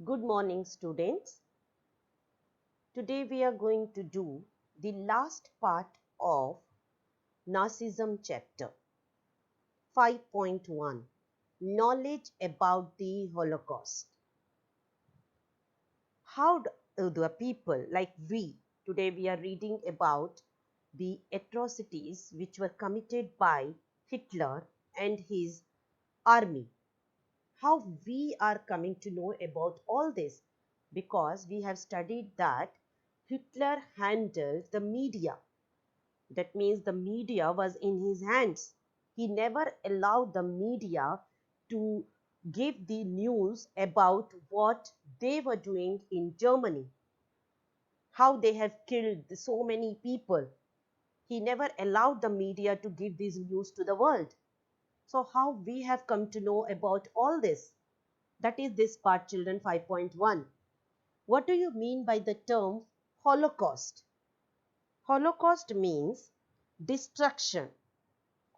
Good morning, students. Today we are going to do the last part of Nazism chapter 5.1, Knowledge about the Holocaust. How do the people like today we are reading about the atrocities which were committed by Hitler and his army. How we are coming to know about all this? Because we have studied that Hitler handled the media. That means the media was in his hands. He never allowed the media to give the news about what they were doing in Germany, how they have killed so many people. He never allowed the media to give these news to the world. So how we have come to know about all this? That is this part, children. 5.1. What do you mean by the term Holocaust? Holocaust means destruction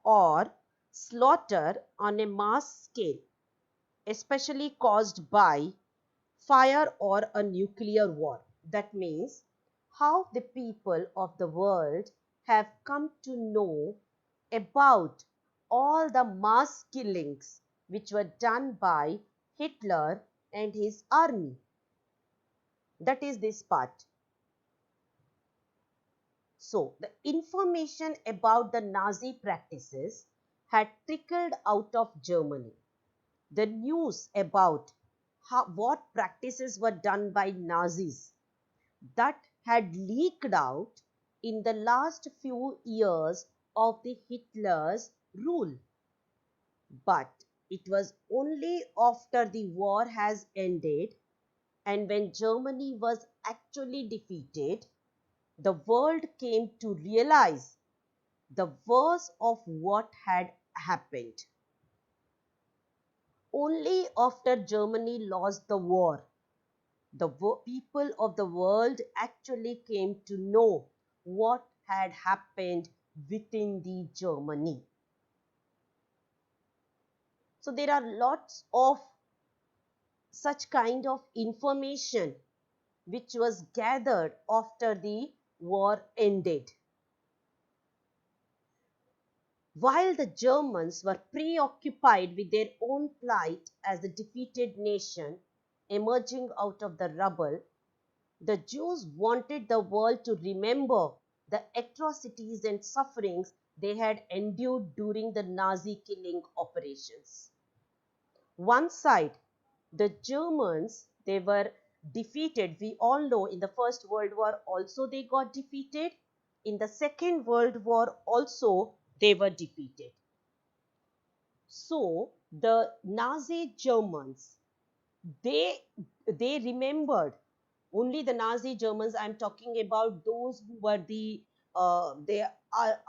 or slaughter on a mass scale, especially caused by fire or a nuclear war. That means how the people of the world have come to know about all the mass killings which were done by Hitler and his army. That is this part. So, the information about the Nazi practices had trickled out of Germany. The news about what practices were done by Nazis that had leaked out in the last few years of the Hitler's rule. But it was only after the war has ended and when Germany was actually defeated, the world came to realize the worst of what had happened. Only after Germany lost the war, the people of the world actually came to know what had happened within the Germany. So there are lots of such kind of information which was gathered after the war ended. While the Germans were preoccupied with their own plight as a defeated nation emerging out of the rubble, the Jews wanted the world to remember the atrocities and sufferings they had endured during the Nazi killing operations. One side, the Germans, they were defeated. We all know in the First World War also they got defeated. In the Second World War also they were defeated. So the Nazi Germans, they remembered, only the Nazi Germans, I'm talking about those who were the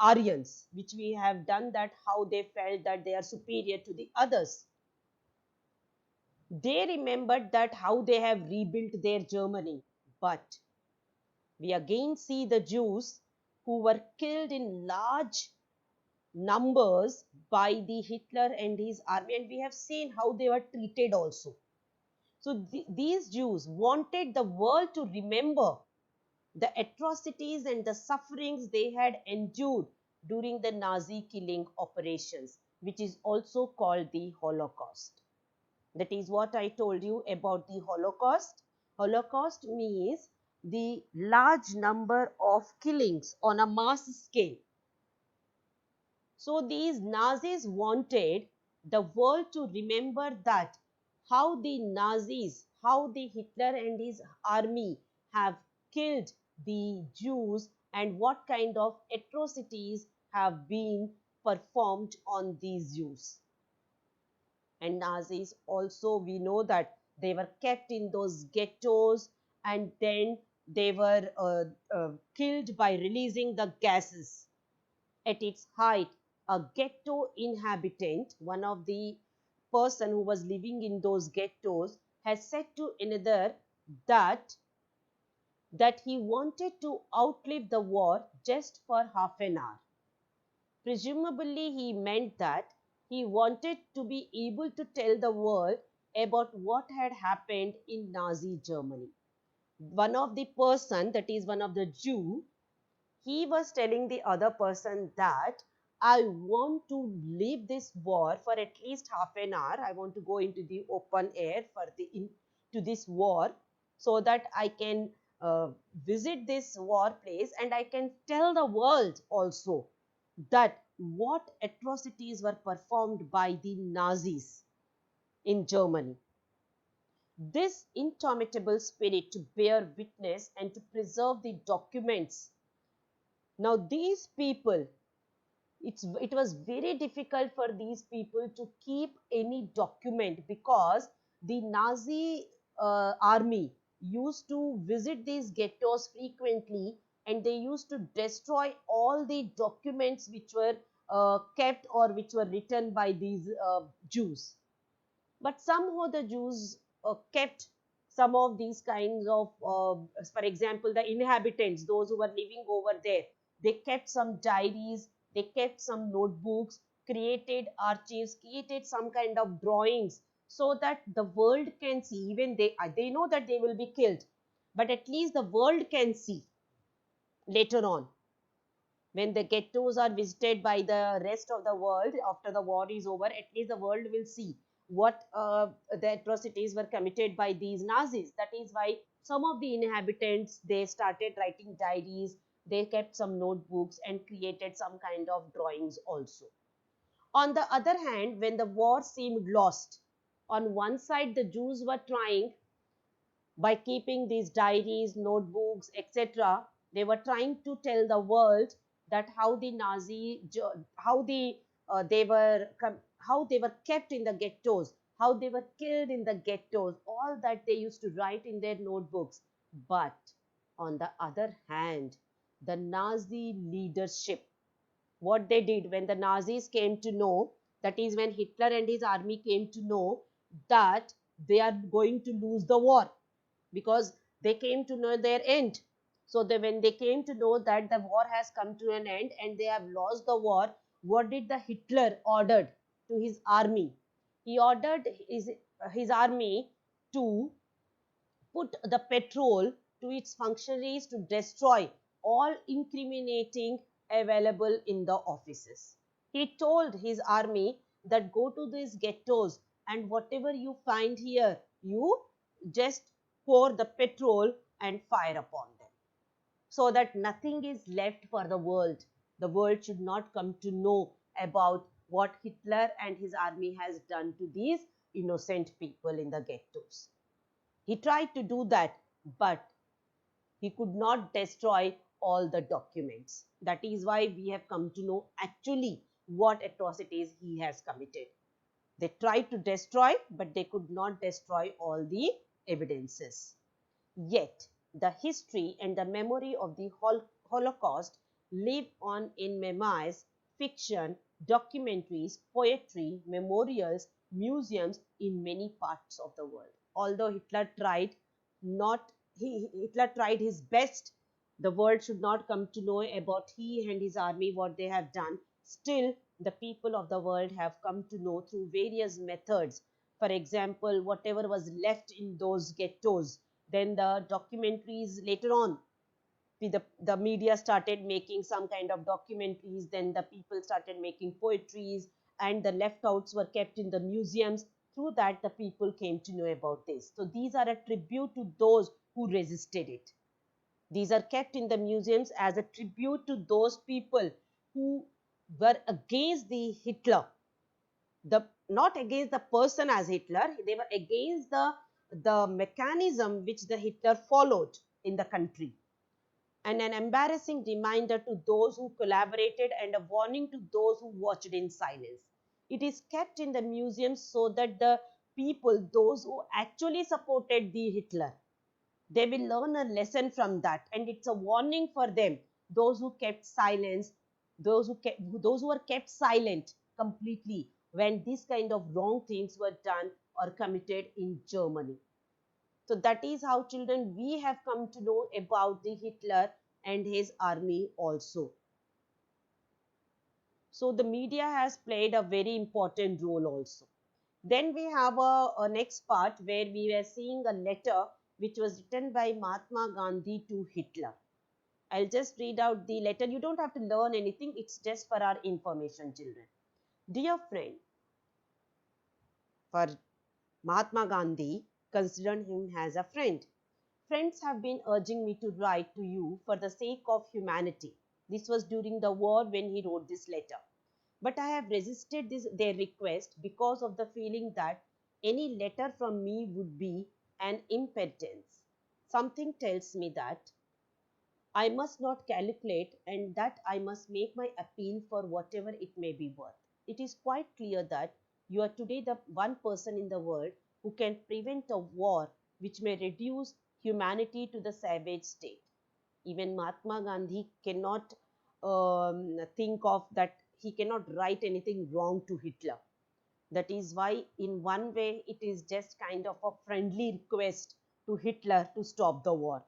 Aryans, which we have done that, how they felt that they are superior to the others. They remembered that how they have rebuilt their Germany. But we again see the Jews who were killed in large numbers by the Hitler and his army, and we have seen how they were treated also. So these Jews wanted the world to remember the atrocities and the sufferings they had endured during the Nazi killing operations, which is also called the Holocaust. That is what I told you about the Holocaust. Holocaust means the large number of killings on a mass scale. So these Nazis wanted the world to remember that how the Nazis, how the Hitler and his army have killed the Jews and what kind of atrocities have been performed on these Jews. And Nazis also, we know that they were kept in those ghettos and then they were killed by releasing the gases. At its height, a ghetto inhabitant, one of the person who was living in those ghettos, has said to another that he wanted to outlive the war just for half an hour. Presumably, he meant that he wanted to be able to tell the world about what had happened in Nazi Germany. One of the person, that is one of the Jew, he was telling the other person that I want to leave this war for at least half an hour. I want to go into the open air for to this war, so that I can visit this war place and I can tell the world also that what atrocities were performed by the Nazis in Germany. This indomitable spirit to bear witness and to preserve the documents. Now, these people, it was very difficult for these people to keep any document, because the Nazi army used to visit these ghettos frequently, and they used to destroy all the documents which were kept or which were written by these Jews. But somehow the Jews kept some of these kinds of, for example, the inhabitants, those who were living over there, they kept some diaries, they kept some notebooks, created archives, created some kind of drawings, so that the world can see. Even they know that they will be killed, but at least the world can see later on, when the ghettos are visited by the rest of the world after the war is over, at least the world will see what the atrocities were committed by these Nazis. That is why some of the inhabitants, they started writing diaries, they kept some notebooks and created some kind of drawings also. On the other hand, when the war seemed lost, on one side the Jews were trying, by keeping these diaries, notebooks, etc., they were trying to tell the world that how the how how they were kept in the ghettos, how they were killed in the ghettos, all that they used to write in their notebooks. But on the other hand, the Nazi leadership, what they did when the Nazis came to know, that is when Hitler and his army came to know that they are going to lose the war, because they came to know their end. So when they came to know that the war has come to an end and they have lost the war, what did the Hitler ordered to his army? He ordered his army to put the patrol to its functionaries to destroy all incriminating available in the offices. He told his army that go to these ghettos and whatever you find here, you just pour the petrol and fire upon them, so that nothing is left for the world. The world should not come to know about what Hitler and his army has done to these innocent people in the ghettos. He tried to do that, but he could not destroy all the documents. That is why we have come to know actually what atrocities he has committed. They tried to destroy, but they could not destroy all the evidences. Yet, the history and the memory of the Holocaust live on in memoirs, fiction, documentaries, poetry, memorials, museums in many parts of the world. Although Hitler tried not, Hitler tried his best, the world should not come to know about he and his army what they have done. Still, the people of the world have come to know through various methods. For example, whatever was left in those ghettos, then the documentaries later on, the media started making some kind of documentaries, then the people started making poetries, and the left outs were kept in the museums. Through that, the people came to know about this. So these are a tribute to those who resisted it. These are kept in the museums as a tribute to those people who were against the Hitler, the not against the person as Hitler, they were against the mechanism which the Hitler followed in the country, and an embarrassing reminder to those who collaborated and a warning to those who watched in silence. It is kept in the museums so that the people, those who actually supported the Hitler, they will learn a lesson from that, and it's a warning for them, those who kept silence, those who were kept silent completely when these kind of wrong things were done or committed in Germany. So that is how, children, we have come to know about the Hitler and his army also. So the media has played a very important role also. Then we have a next part where we were seeing a letter which was written by Mahatma Gandhi to Hitler. I'll just read out the letter. You don't have to learn anything. It's just for our information, children. Dear friend, for Mahatma Gandhi considered him as a friend. Friends have been urging me to write to you for the sake of humanity. This was during the war when he wrote this letter. But I have resisted their request because of the feeling that any letter from me would be an impedance. Something tells me that I must not calculate and that I must make my appeal for whatever it may be worth. It is quite clear that you are today the one person in the world who can prevent a war which may reduce humanity to the savage state. Even Mahatma Gandhi cannot think of that, he cannot write anything wrong to Hitler. That is why, in one way, it is just kind of a friendly request to Hitler to stop the war,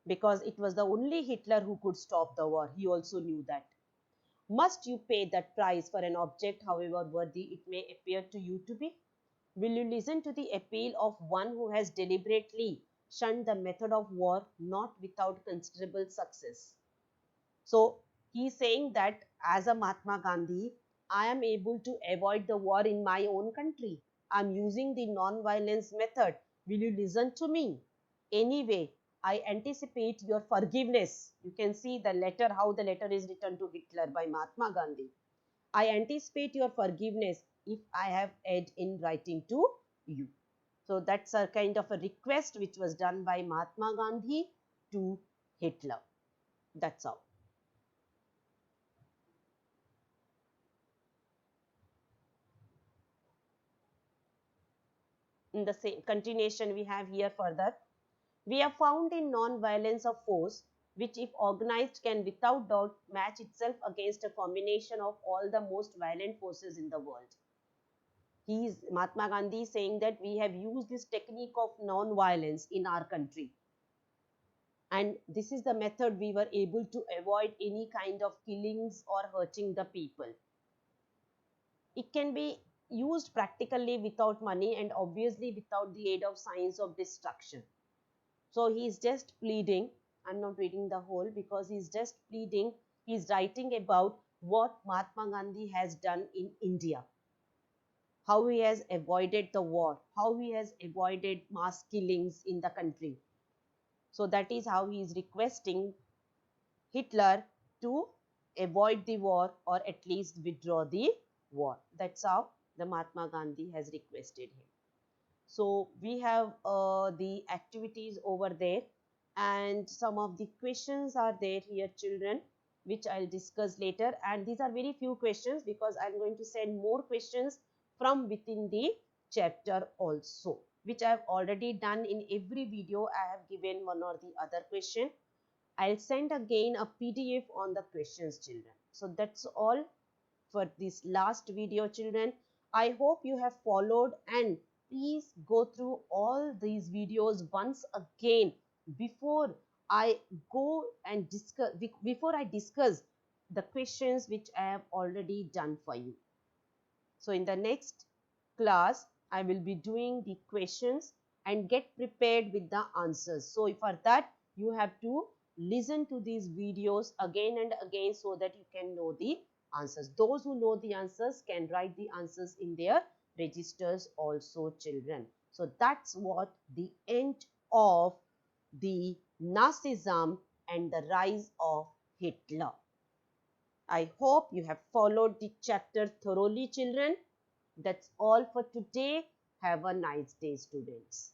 because it was the only Hitler who could stop the war. He also knew that. Must you pay that price for an object, however worthy it may appear to you to be? Will you listen to the appeal of one who has deliberately shunned the method of war, not without considerable success? So he's saying that as a Mahatma Gandhi, I am able to avoid the war in my own country. I'm using the non-violence method. Will you listen to me? Anyway, I anticipate your forgiveness. You can see the letter, how the letter is written to Hitler by Mahatma Gandhi. I anticipate your forgiveness if I have erred in writing to you. So that's a kind of a request which was done by Mahatma Gandhi to Hitler. That's all. In the same continuation we have here further, we have found in non-violence of force which if organized can without doubt match itself against a combination of all the most violent forces in the world. Mahatma Gandhi saying that we have used this technique of non-violence in our country, and this is the method we were able to avoid any kind of killings or hurting the people. It can be used practically without money and obviously without the aid of science of destruction. So he's just pleading. I'm not reading the whole because he's just pleading. He's writing about what Mahatma Gandhi has done in India, how he has avoided the war, how he has avoided mass killings in the country. So that is how he is requesting Hitler to avoid the war or at least withdraw the war. That's how the Mahatma Gandhi has requested him. So we have the activities over there and some of the questions are there here, children, which I'll discuss later. And these are very few questions because I'm going to send more questions from within the chapter also, which I have already done in every video. I have given one or the other question. I'll send again a PDF on the questions, children. So that's all for this last video, children. I hope you have followed, and please go through all these videos once again before I go and discuss the questions which I have already done for you. So in the next class, I will be doing the questions and get prepared with the answers. So for that, you have to listen to these videos again and again so that you can know the answers. Those who know the answers can write the answers in their registers also, children. So that's what the end of the Nazism and the rise of Hitler. I hope you have followed the chapter thoroughly, children. That's all for today. Have a nice day, students.